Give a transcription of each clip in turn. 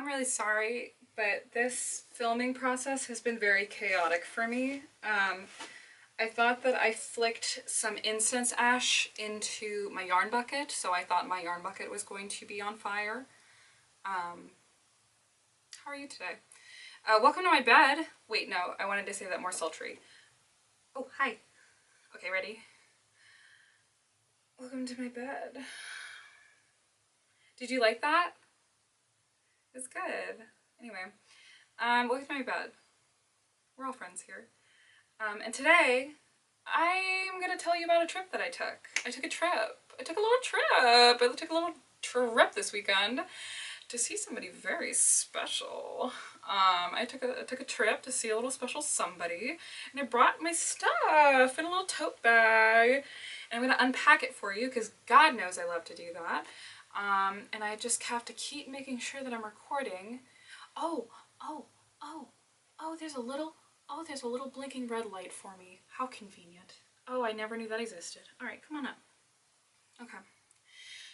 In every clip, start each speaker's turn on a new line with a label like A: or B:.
A: I'm really sorry, but this filming process has been very chaotic for me. I thought that I flicked some incense ash into my yarn bucket, so I thought my yarn bucket was going to be on fire. How are you today? Welcome to my bed. Wait, no, I wanted to say that more sultry. Oh, hi. Okay, ready? Welcome to my bed. Did you like that? It's good. Anyway, welcome to my bed. We're all friends here. And today, I'm gonna tell you about a trip that I took. I took a trip. I took a little trip this weekend to see somebody very special. I took a trip to see a little special somebody, and I brought my stuff in a little tote bag, and I'm gonna unpack it for you because God knows I love to do that. And I just have to keep making sure that I'm recording. Oh, there's a little blinking red light for me. How convenient. Oh, I never knew that existed. All right, come on up. Okay.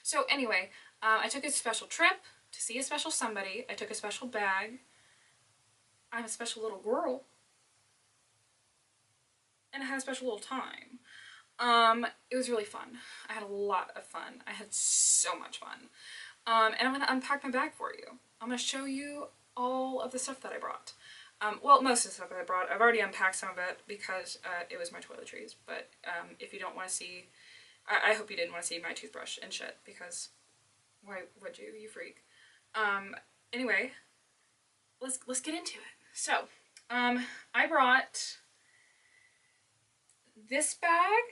A: So anyway, I took a special trip to see a special somebody. I took a special bag. I'm a special little girl. And I had a special little time. It was really fun. I had a lot of fun. I had so much fun. And I'm going to unpack my bag for you. I'm going to show you all of the stuff that I brought. Well, most of the stuff that I brought. I've already unpacked some of it because it was my toiletries. But if you don't want to see, I hope you didn't want to see my toothbrush and shit, because why would you? You freak. Anyway, let's get into it. So, I brought this bag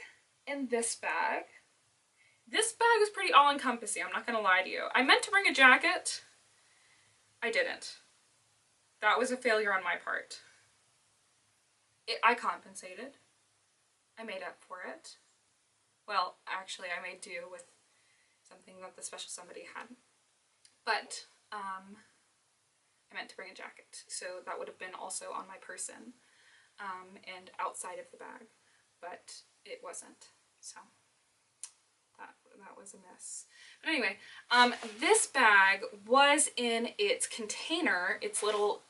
A: and this bag. This bag was pretty all-encompassing, I'm not gonna lie to you. I meant to bring a jacket. I didn't. That was a failure on my part. I compensated. I made up for it. Well, actually, I made do with something that the special somebody had. But, I meant to bring a jacket, so that would have been also on my person, and outside of the bag, but it wasn't, so that was a mess. But anyway, this bag was in its container, its little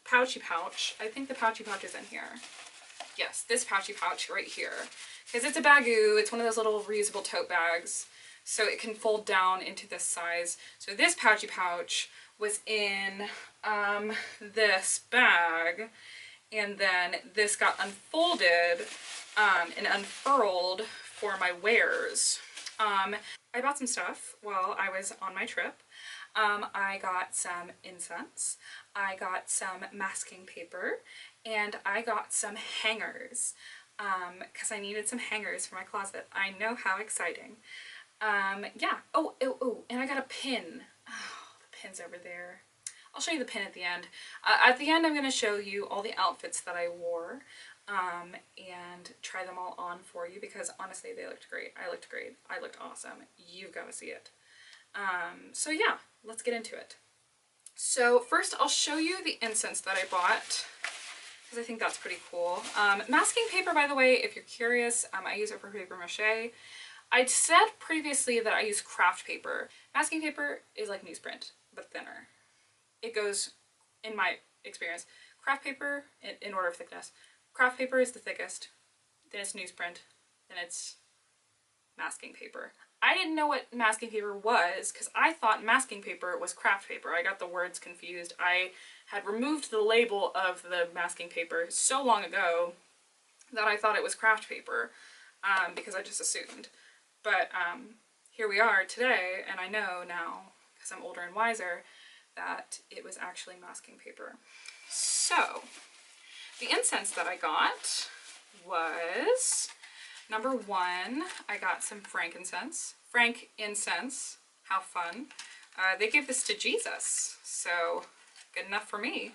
A: pouchy pouch. I think the pouchy pouch is in here. Yes, this pouchy pouch right here. Because it's a bagoo, it's one of those little reusable tote bags, so it can fold down into this size. So this pouchy pouch was in this bag, and then this got unfolded and unfurled for my wares. I bought some stuff while I was on my trip. I got some incense, I got some masking paper, and I got some hangers, because I needed some hangers for my closet. I know, how exciting. Yeah. Oh, and I got a pin. Oh, the pin's over there. I'll show you the pin at the end. At the end, I'm going to show you all the outfits that I wore, and try them all on for you, because honestly, they looked great. I looked great. I looked awesome. You've got to see it. So yeah, let's get into it. So first, I'll show you the incense that I bought, because I think that's pretty cool. Masking paper, by the way, if you're curious, I use it for paper mache. I'd said previously that I use craft paper. Masking paper is like newsprint, but thinner. It goes, in my experience, craft paper, in order of thickness, craft paper is the thickest, then it's newsprint, then it's masking paper. I didn't know what masking paper was, because I thought masking paper was craft paper. I got the words confused. I had removed the label of the masking paper so long ago that I thought it was craft paper, because I just assumed. But here we are today, and I know now, because I'm older and wiser, that it was actually masking paper. So, the incense that I got was, number one, I got some frankincense. Frank incense, how fun. They gave this to Jesus, so good enough for me.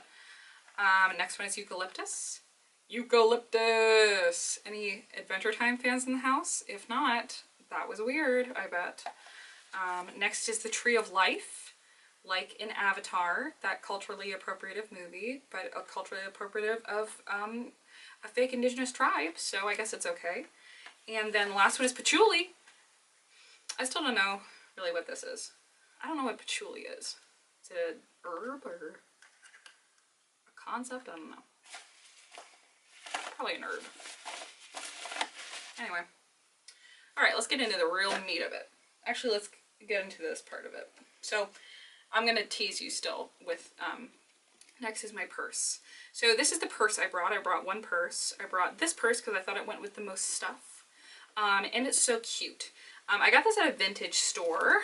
A: Next one is eucalyptus. Eucalyptus! Any Adventure Time fans in the house? If not, that was weird, I bet. Next is the Tree of Life. Like in Avatar, that culturally appropriative movie, but a culturally appropriative of a fake indigenous tribe, so I guess it's okay. And then the last one is patchouli. I still don't know really what this is. I don't know what patchouli is. Is it a herb or a concept? I don't know. Probably an herb. Anyway. Alright, let's get into the real meat of it. Actually, let's get into this part of it. So, I'm going to tease you still with, next is my purse. So this is the purse I brought. I brought one purse. I brought this purse because I thought it went with the most stuff. And it's so cute. I got this at a vintage store.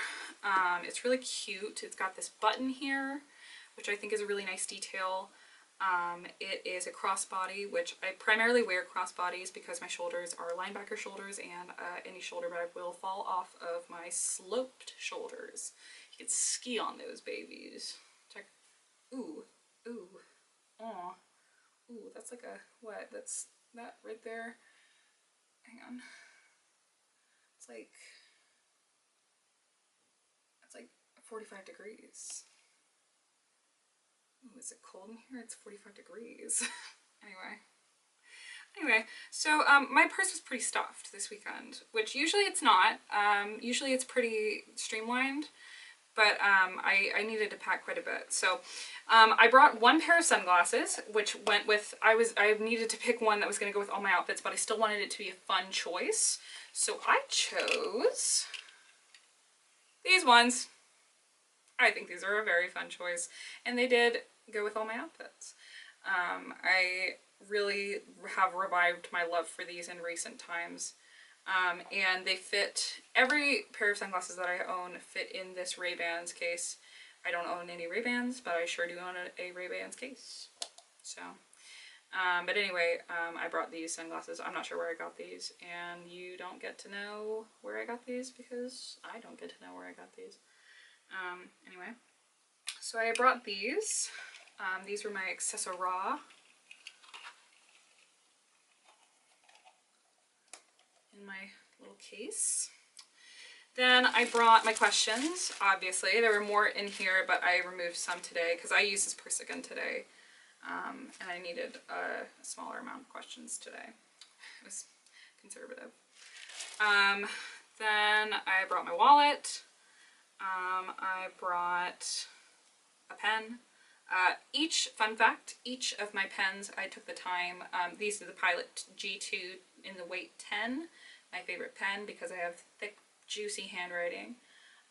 A: It's really cute. It's got this button here, which I think is a really nice detail. It is a crossbody, which I primarily wear crossbodies because my shoulders are linebacker shoulders, and any shoulder bag will fall off of my sloped shoulders. You can ski on those babies. Check. Ooh, ooh, aw, ooh. That's like a what? That's that right there. Hang on. It's like 45 degrees. Ooh, is it cold in here? It's 45 degrees. Anyway, so my purse was pretty stuffed this weekend, which usually it's not. Usually it's pretty streamlined, but I needed to pack quite a bit. So I brought one pair of sunglasses, which went with, I needed to pick one that was going to go with all my outfits, but I still wanted it to be a fun choice. So I chose these ones. I think these are a very fun choice, and they did go with all my outfits. I really have revived my love for these in recent times, and they fit, every pair of sunglasses that I own fit in this Ray-Bans case. I don't own any Ray-Bans, but I sure do own a Ray-Bans case. So, but anyway, I brought these sunglasses. I'm not sure where I got these, and you don't get to know where I got these because I don't get to know where I got these. Anyway, so I brought these. These were my accessoires in my little case. Then I brought my questions, obviously. There were more in here, but I removed some today because I used this purse again today. And I needed a smaller amount of questions today. It was conservative. Then I brought my wallet. I brought a pen. Fun fact, each of my pens I took the time, these are the Pilot G2 in the weight 10, my favorite pen because I have thick, juicy handwriting.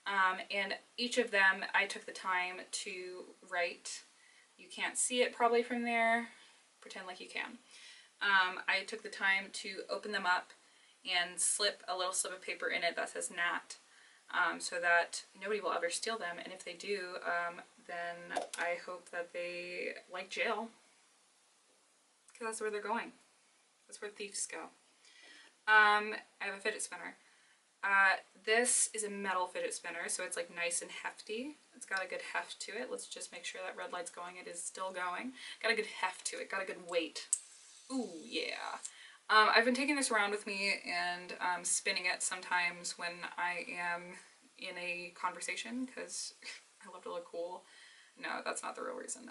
A: And each of them I took the time to write. You can't see it probably from there, pretend like you can. I took the time to open them up and slip a little slip of paper in it that says Nat. So that nobody will ever steal them, and if they do, then I hope that they like jail, because that's where they're going. That's where thieves go. I have a fidget spinner. This is a metal fidget spinner, so it's like nice and hefty. It's got a good heft to it. Let's just make sure that red light's going. It is still going. Got a good heft to it. Got a good weight. Ooh, yeah. I've been taking this around with me and spinning it sometimes when I am in a conversation because I love to look cool. No, that's not the real reason.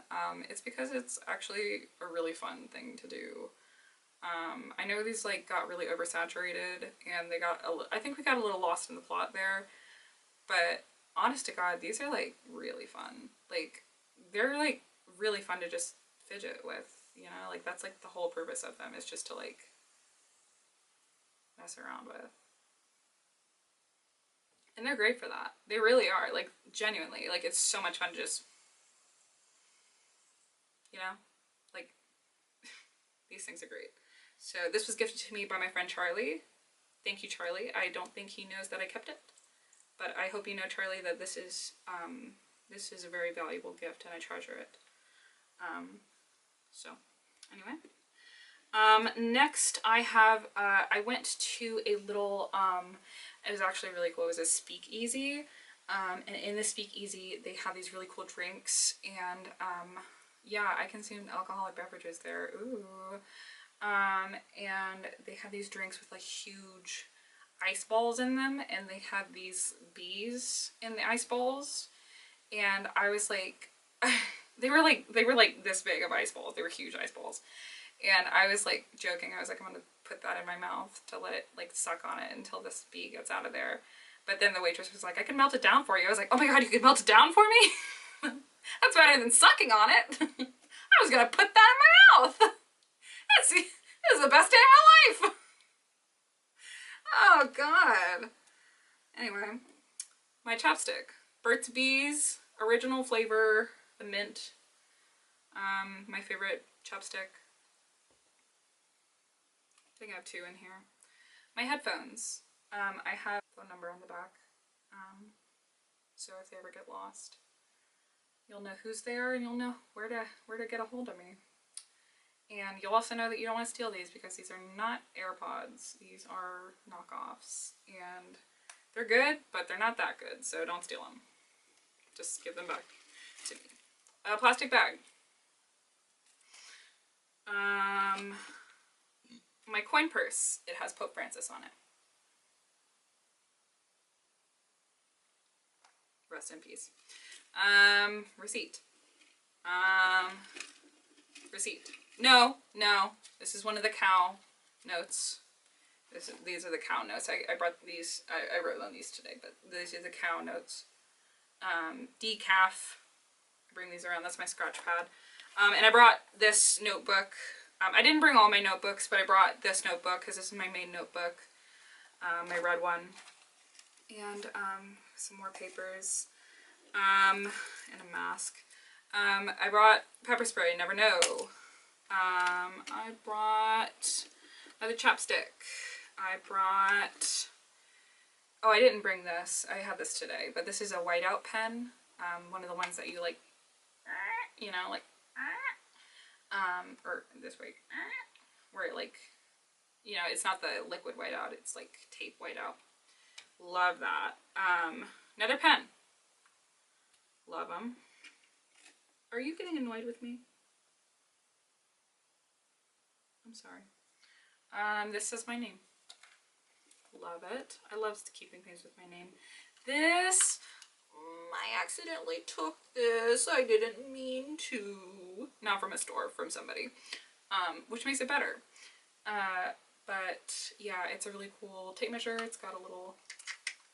A: It's because it's actually a really fun thing to do. I know these like got really oversaturated and they got I think we got a little lost in the plot there, but honest to God, these are like really fun. Like they're like really fun to just fidget with, you know, like that's like the whole purpose of them is just to like mess around with. And they're great for that. They really are, like genuinely, like it's so much fun to just, you know, like these things are great. So this was gifted to me by my friend Charlie. Thank you, Charlie. I don't think he knows that I kept it, but I hope you know, Charlie, that this is a very valuable gift and I treasure it. So anyway. Next I have, I went to a little, it was actually really cool. It was a speakeasy, and in the speakeasy they have these really cool drinks, and yeah, I consumed alcoholic beverages there. Ooh. And they have these drinks with like huge ice balls in them, and they have these bees in the ice balls, and I was like, they were like this big of ice balls. They were huge ice balls. And I was like joking, I was like, I'm gonna put that in my mouth to let it like suck on it until this bee gets out of there. But then the waitress was like, I can melt it down for you. I was like, oh my god, you can melt it down for me? That's better than sucking on it. I was gonna put that in my mouth. This is the best day of my life. Oh God. Anyway, my chapstick. Burt's Bees, original flavor, the mint. My favorite chapstick. I think I have 2 in here. My headphones. I have a phone number on the back. So if they ever get lost, you'll know whose they are and you'll know where to get a hold of me. And you'll also know that you don't want to steal these because these are not AirPods. These are knockoffs. And they're good, but they're not that good, so don't steal them. Just give them back to me. A plastic bag. My coin purse. It has Pope Francis on it. Rest in peace. Receipt. Receipt. No. This is one of the cow notes. These are the cow notes. I brought these. I wrote on these today, but these are the cow notes. Decaf. I bring these around. That's my scratch pad. And I brought this notebook. I didn't bring all my notebooks, but I brought this notebook because this is my main notebook. My red one. And some more papers. And a mask. I brought pepper spray. Never know. I brought another chapstick. I brought... Oh, I didn't bring this. I had this today, but this is a whiteout pen. One of the ones that you like, you know, like, or this way, where it like, you know, it's not the liquid whiteout, it's like tape whiteout. Love that. Another pen. Love them. Are you getting annoyed with me? I'm sorry. This says my name. Love it. I love keeping things with my name. This, I accidentally took this. I didn't mean to. Not from a store, from somebody. Which makes it better. But yeah, it's a really cool tape measure. It's got a little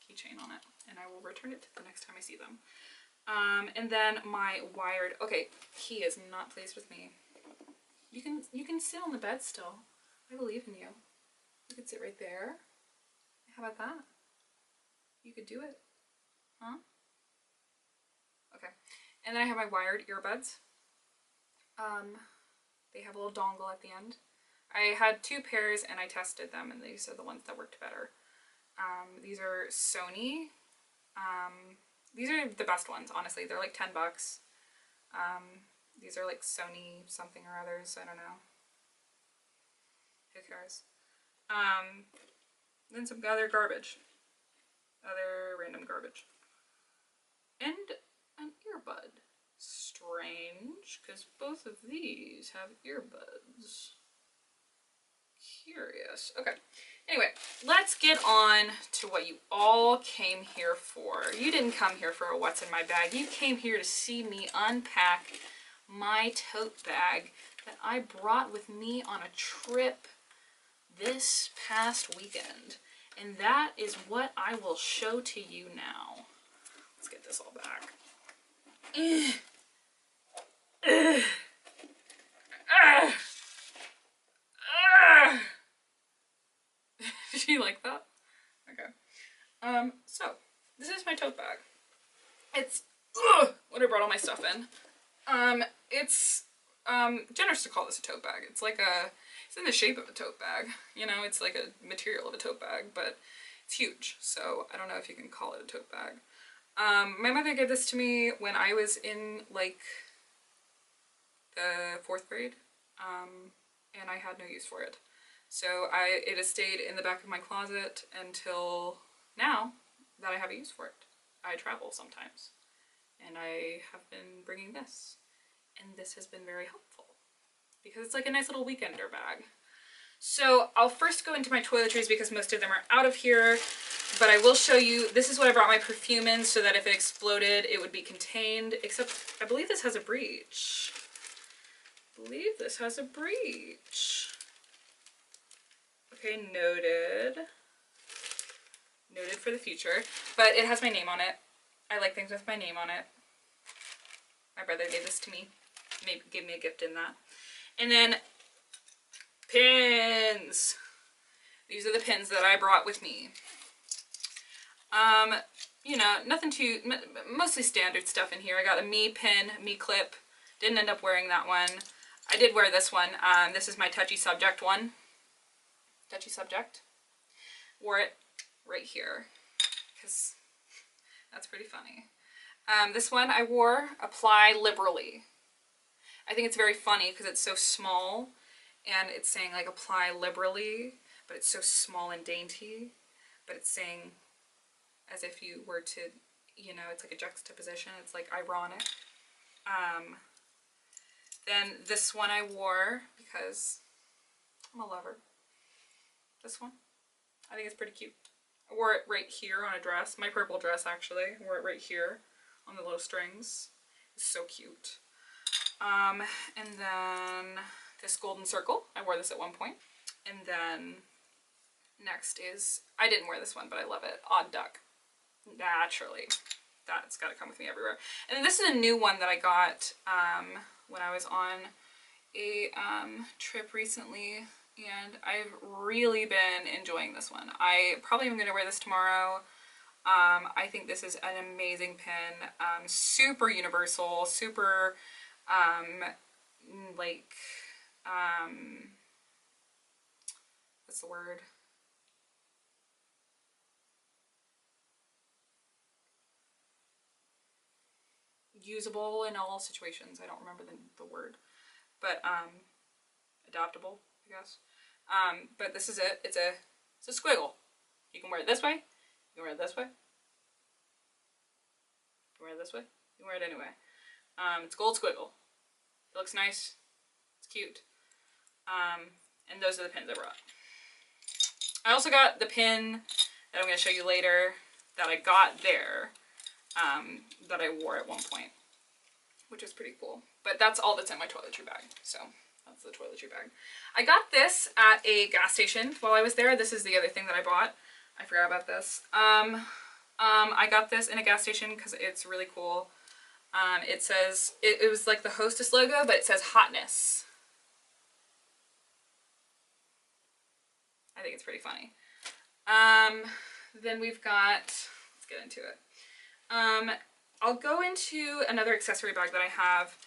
A: keychain on it. And I will return it the next time I see them. And then my wired, okay, he is not pleased with me. You can sit on the bed still. I believe in you. You can sit right there. How about that? You could do it. Huh? Okay. And then I have my wired earbuds. They have a little dongle at the end. I had 2 pairs and I tested them and these are the ones that worked better. These are Sony. These are the best ones, honestly. They're like $10. These are like Sony something or others. I don't know. Who cares? Then some other garbage. Other random garbage. And an earbud. Strange, because both of these have earbuds. Curious. Okay. Anyway, let's get on to what you all came here for. You didn't come here for a what's in my bag. You came here to see me unpack my tote bag that I brought with me on a trip this past weekend. And that is what I will show to you now. Let's get this all back. Did you like that? Okay. So, this is my tote bag. It's what I brought all my stuff in. It's generous to call this a tote bag. It's like it's in the shape of a tote bag. You know, it's like a material of a tote bag, but it's huge. So I don't know if you can call it a tote bag. My mother gave this to me when I was in like the 4th grade, and I had no use for it. So it has stayed in the back of my closet until now that I have a use for it. I travel sometimes, and I have been bringing this, and this has been very helpful because it's like a nice little weekender bag. So I'll first go into my toiletries because most of them are out of here, but I will show you, this is what I brought my perfume in so that if it exploded, it would be contained, except I believe this has a breech. Okay, noted. Noted for the future, but it has my name on it. I like things with my name on it. My brother gave this to me. Maybe gave me a gift in that. And then pins. These are the pins that I brought with me. You know, nothing too, mostly standard stuff in here. I got a me pin, me clip. Didn't end up wearing that one. I did wear this one. This is my touchy subject one. Touchy subject. Wore it right here because that's pretty funny. This one I wore apply liberally. I think it's very funny because it's so small and it's saying like apply liberally, but it's so small and dainty, but it's saying as if you were to, you know, it's like a juxtaposition. It's like ironic. Then this one I wore because I'm a lover. This one, I think it's pretty cute. I wore it right here on a dress, my purple dress actually. I wore it right here on the little strings. It's so cute. And then this golden circle. I wore this at one point. And then next is, I didn't wear this one, but I love it. Odd duck. Naturally. That's got to come with me everywhere. And then this is a new one that I got when I was on a trip recently. And I've really been enjoying this one. I probably am going to wear this tomorrow. I think this is an amazing pin. Super universal, super like, what's the word? Usable in all situations. I don't remember the word, but adaptable, I guess. But this is it. It's a squiggle. You can wear it this way. You can wear it this way. You can wear it this way. You can wear it anyway. It's gold squiggle. It looks nice. It's cute. And those are the pins I brought. I also got the pin that I'm going to show you later that I got there. That I wore at one point, which is pretty cool. But that's all that's in my toiletry bag. So that's the toiletry bag. I got this at a gas station while I was there. This is the other thing that I bought. I forgot about this. I got this in a gas station because it's really cool. It says, it was like the Hostess logo, but it says hotness. I think it's pretty funny. Then we've got, let's get into it. I'll go into another accessory bag that I have.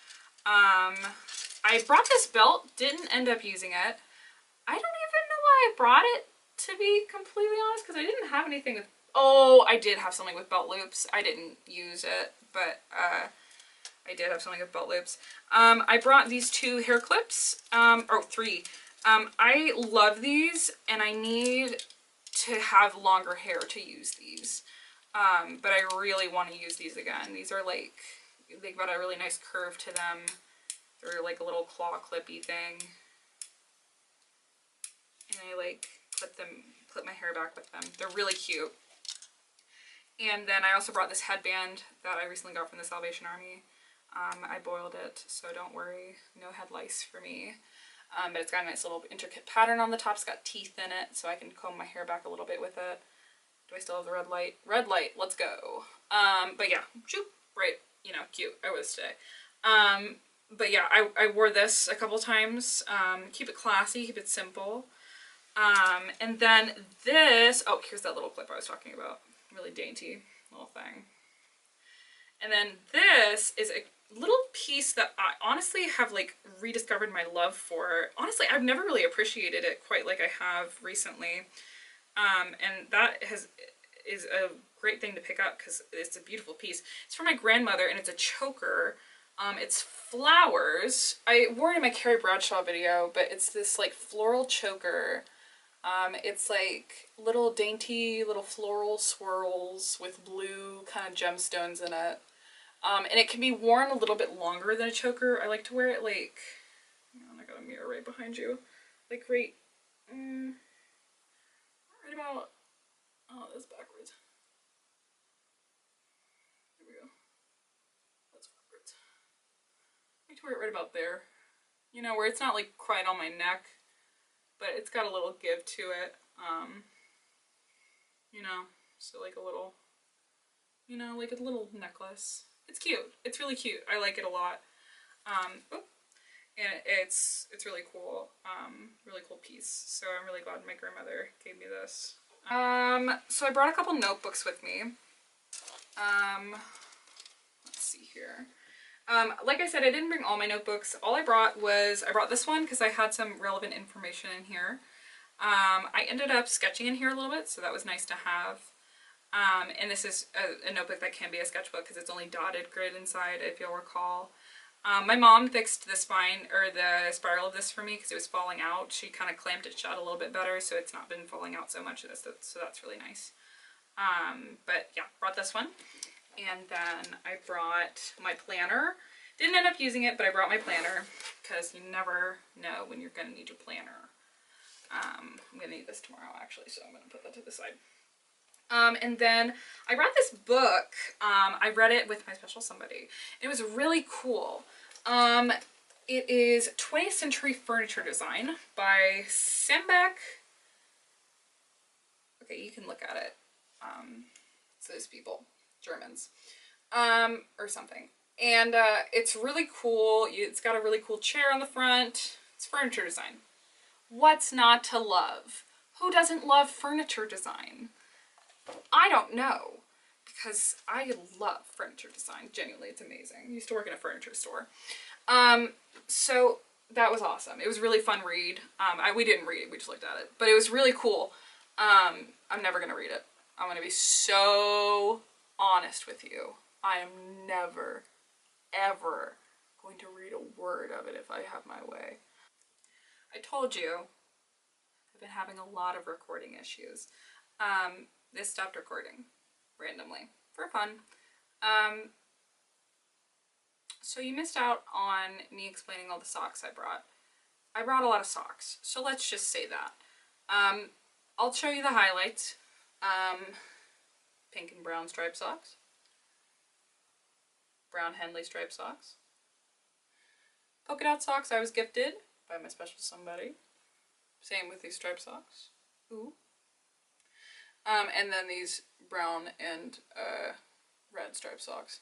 A: I brought this belt, didn't end up using it. I don't even know why I brought it, to be completely honest, because I didn't have anything with, oh, I did have something with belt loops. I didn't use it, but I did have something with belt loops. I brought these two hair clips, or three. I love these, and I need to have longer hair to use these. But I really want to use these again. These are like, they've got a really nice curve to them. They're like a little claw clippy thing. And I like clip my hair back with them. They're really cute. And then I also brought this headband that I recently got from the Salvation Army. I boiled it, so don't worry, no head lice for me. But it's got a nice little intricate pattern on the top. It's got teeth in it, so I can comb my hair back a little bit with it. Do I still have the red light? Red light, let's go. But yeah, shoop, right, you know, cute. I was today. But yeah, I wore this a couple times. Keep it classy, keep it simple. And then this, oh, here's that little clip I was talking about. Really dainty little thing. And then this is a little piece that I honestly have like rediscovered my love for. Honestly, I've never really appreciated it quite like I have recently. And that is a great thing to pick up because it's a beautiful piece. It's from my grandmother and it's a choker. It's flowers. I wore it in my Carrie Bradshaw video, but it's this like floral choker. It's like little dainty little floral swirls with blue kind of gemstones in it. And it can be worn a little bit longer than a choker. I like to wear it like, oh, I got a mirror right behind you. Like right about, oh, that's backwards. There we go. That's backwards. I like to wear it right about there. You know, where it's not like quite on my neck, but it's got a little give to it. You know, so like a little, you know, like a little necklace It's cute. It's really cute. I like it a lot. And it's really cool. Really cool piece. So I'm really glad my grandmother gave me this. So I brought a couple notebooks with me. Let's see here. Like I said, I didn't bring all my notebooks. All I brought this one because I had some relevant information in here. I ended up sketching in here a little bit, so that was nice to have. And this is a notebook that can be a sketchbook because it's only dotted grid inside, if you'll recall. My mom fixed the spine, or the spiral of this for me because it was falling out. She kind of clamped it shut a little bit better, so it's not been falling out so much, so that's really nice. But yeah, brought this one. And then I brought my planner. Didn't end up using it, but I brought my planner because you never know when you're going to need your planner. I'm going to need this tomorrow, actually, so I'm going to put that to the side. And then I read this book. I read it with my special somebody. It was really cool. It is 20th Century Furniture Design by Sembach. Okay, you can look at it. It's those people, Germans, or something. And it's really cool. It's got a really cool chair on the front. It's furniture design. What's not to love? Who doesn't love furniture design? I don't know, because I love furniture design. Genuinely, it's amazing. I used to work in a furniture store. So that was awesome. It was a really fun read. We didn't read it, we just looked at it. But it was really cool. I'm never going to read it. I'm going to be so honest with you. I am never, ever going to read a word of it if I have my way. I told you, I've been having a lot of recording issues. This stopped recording randomly for fun. So you missed out on me explaining all the socks I brought. I brought a lot of socks, so let's just say that. I'll show you the highlights. Pink and brown striped socks. Brown Henley striped socks. Polka dot socks I was gifted by my special somebody. Same with these striped socks. Ooh. And then these brown and red striped socks.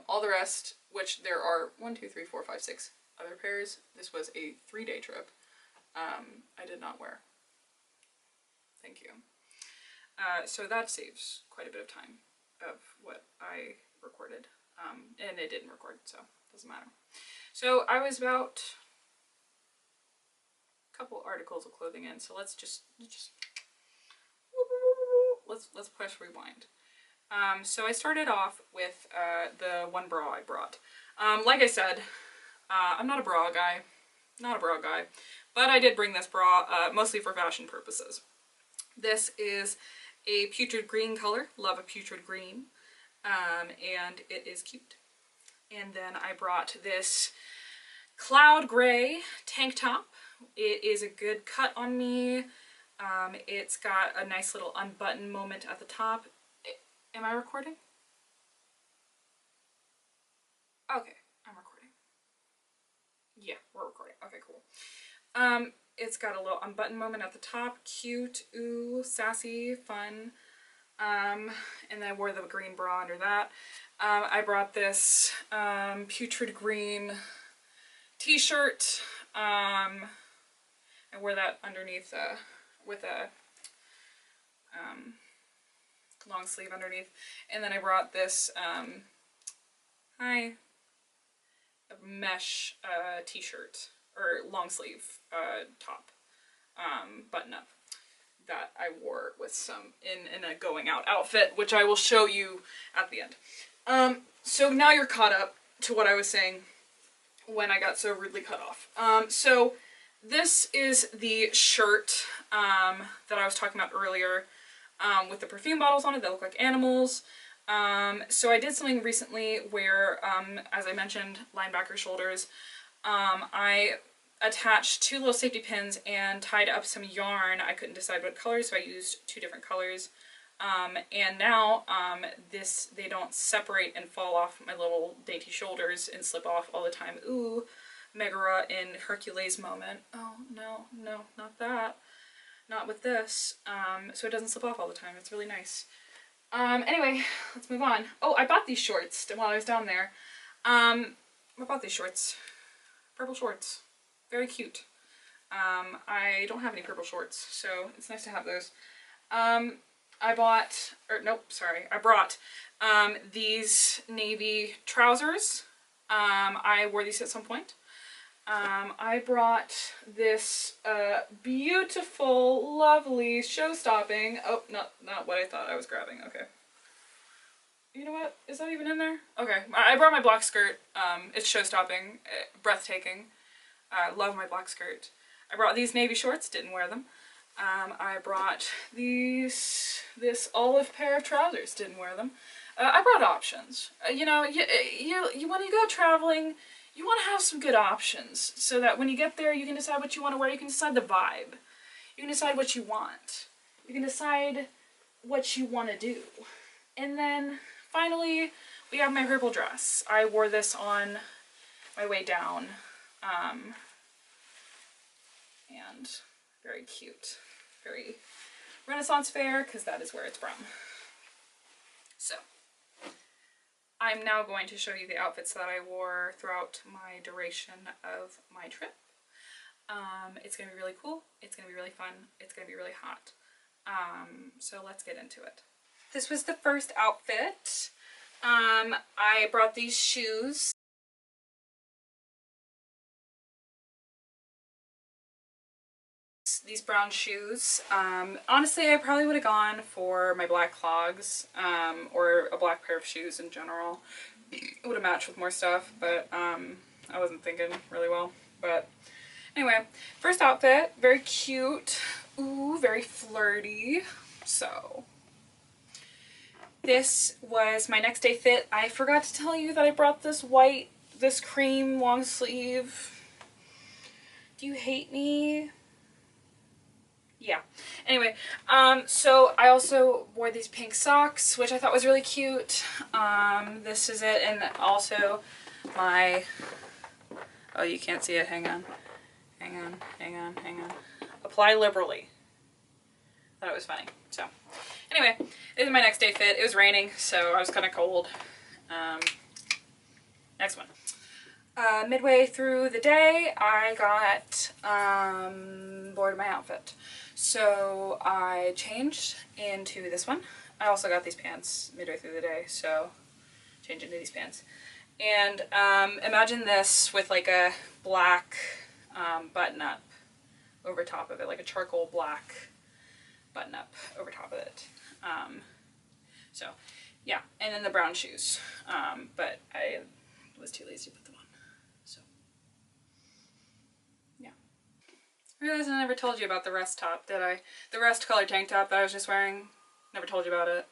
A: All the rest, which there are 1, 2, 3, 4, 5, 6 other pairs. This was a 3-day trip. I did not wear. Thank you. So that saves quite a bit of time of what I recorded. And it didn't record, so it doesn't matter. So I was about a couple articles of clothing in, so let's press rewind. So I started off with the one bra I brought. Like I said, I'm not a bra guy, but I did bring this bra mostly for fashion purposes. This is a putrid green color, love a putrid green, and it is cute. And then I brought this cloud gray tank top. It is a good cut on me. It's got a nice little unbutton moment at the top. Am I recording? Okay, I'm recording. Yeah, we're recording. Okay, cool. It's got a little unbutton moment at the top. Cute, ooh, sassy, fun. And then I wore the green bra under that. I brought this putrid green t-shirt. I wore that underneath with a long sleeve underneath. And then I brought this mesh t-shirt, or long sleeve top, button up, that I wore with some in a going out outfit, which I will show you at the end. So now you're caught up to what I was saying when I got so rudely cut off. So this is the shirt that I was talking about earlier, with the perfume bottles on it that look like animals. So I did something recently where, as I mentioned, linebacker shoulders, I attached 2 little safety pins and tied up some yarn. I couldn't decide what colors, so I used 2 different colors. And now they don't separate and fall off my little dainty shoulders and slip off all the time. Ooh, Megara in Hercules moment. Oh, no, no, not that. Not with this. So it doesn't slip off all the time. It's really nice. Anyway, let's move on. Oh, I bought these shorts while I was down there. I bought these shorts. Purple shorts. Very cute. I don't have any purple shorts, so it's nice to have those. I bought, or nope, sorry, I brought these navy trousers. I wore these at some point. I brought this beautiful, lovely, show-stopping, oh, not what I thought I was grabbing, okay. You know what, is that even in there? Okay, I brought my black skirt. It's show-stopping, breathtaking. I love my black skirt. I brought these navy shorts, didn't wear them. I brought this olive pair of trousers, didn't wear them. I brought options. You know, you when you go traveling, you want to have some good options so that when you get there, you can decide what you want to wear. You can decide the vibe. You can decide what you want. You can decide what you want to do. And then finally, we have my purple dress. I wore this on my way down. And very cute. Very Renaissance fair, because that is where it's from. So, I'm now going to show you the outfits that I wore throughout my duration of my trip. It's going to be really cool. It's going to be really fun. It's going to be really hot. So let's get into it. This was the first outfit. I brought these shoes. These brown shoes. Honestly, I probably would have gone for my black clogs, or a black pair of shoes in general. It would have matched with more stuff, but I wasn't thinking really well. But anyway, first outfit, very cute. Ooh, very flirty. So this was my next day fit. I forgot to tell you that I brought this cream long sleeve. Do you hate me? Yeah. Anyway, so I also wore these pink socks, which I thought was really cute. This is it, and also my, oh, you can't see it, hang on. Apply liberally. Thought it was funny. So, anyway, this is my next day fit. It was raining, so I was kind of cold. Next one. Midway through the day, I got bored of my outfit. So I changed into this one. I also got these pants midway through the day, so changed into these pants. And imagine this with like a black button-up over top of it, like a charcoal black button-up over top of it. So yeah, and then the brown shoes. But I was too lazy to put them on. So yeah. I realized I never told you about the rust top, did I? The rust color tank top that I was just wearing. Never told you about it.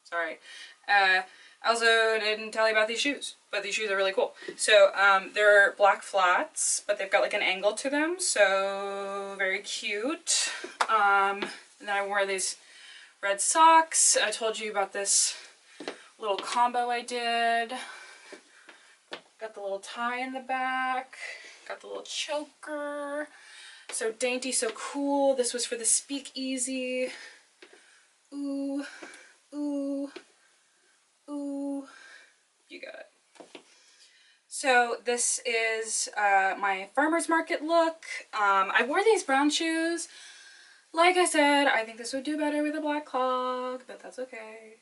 A: Sorry. I also didn't tell you about these shoes, but these shoes are really cool. So they're black flats, but they've got like an angle to them, so very cute. And then I wore these red socks. I told you about this little combo I did. Got the little tie in the back. Got the little choker. So dainty, so cool. This was for the speakeasy. Ooh, ooh, ooh. You got it. So this is my farmer's market look. I wore these brown shoes. Like I said, I think this would do better with a black clog, but that's okay.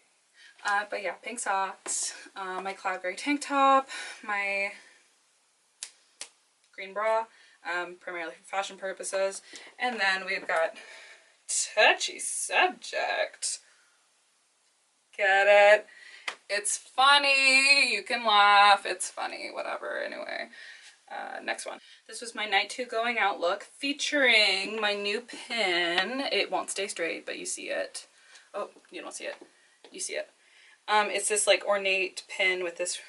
A: But yeah, pink socks, my Cloudberry tank top, my green bra, primarily for fashion purposes, and then we've got touchy subject. Get it? It's funny, you can laugh, it's funny, whatever, anyway. Next one. This was my night 2 going out look, featuring my new pin. It won't stay straight, but you see it. Oh, you don't see it. You see it. It's this like ornate pin with this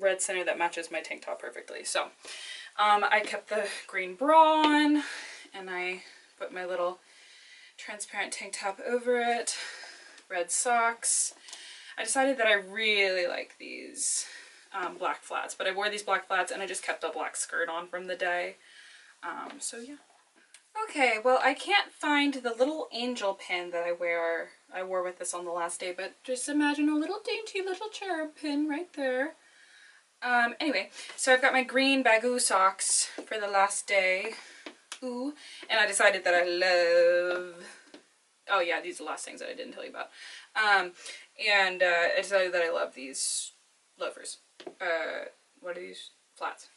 A: red center that matches my tank top perfectly. So I kept the green bra on, and I put my little transparent tank top over it, red socks. I decided that I really like these black flats, but I wore these black flats and I just kept a black skirt on from the day. So yeah. Okay, well, I can't find the little angel pin that I wore with this on the last day, but just imagine a little dainty little cherub pin right there. Anyway, so I've got my green Bagoo socks for the last day. Ooh, and I decided that I love... Oh yeah, these are the last things that I didn't tell you about. I decided that I love these loafers. What are these? Flats.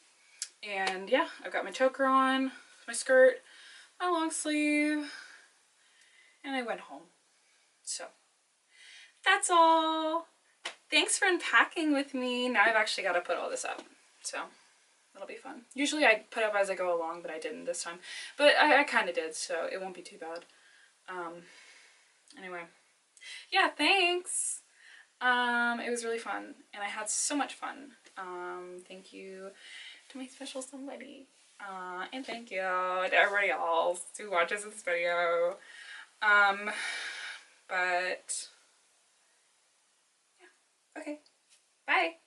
A: And yeah, I've got my choker on, my skirt, my long sleeve, and I went home. So that's all. Thanks for unpacking with me. Now I've actually got to put all this up. So that'll be fun. Usually I put up as I go along, but I didn't this time. But I kind of did, so it won't be too bad. Anyway, yeah, thanks. It was really fun, and I had so much fun. Thank you to my special somebody. And thank you to everybody else who watches this video. But, yeah, okay, bye.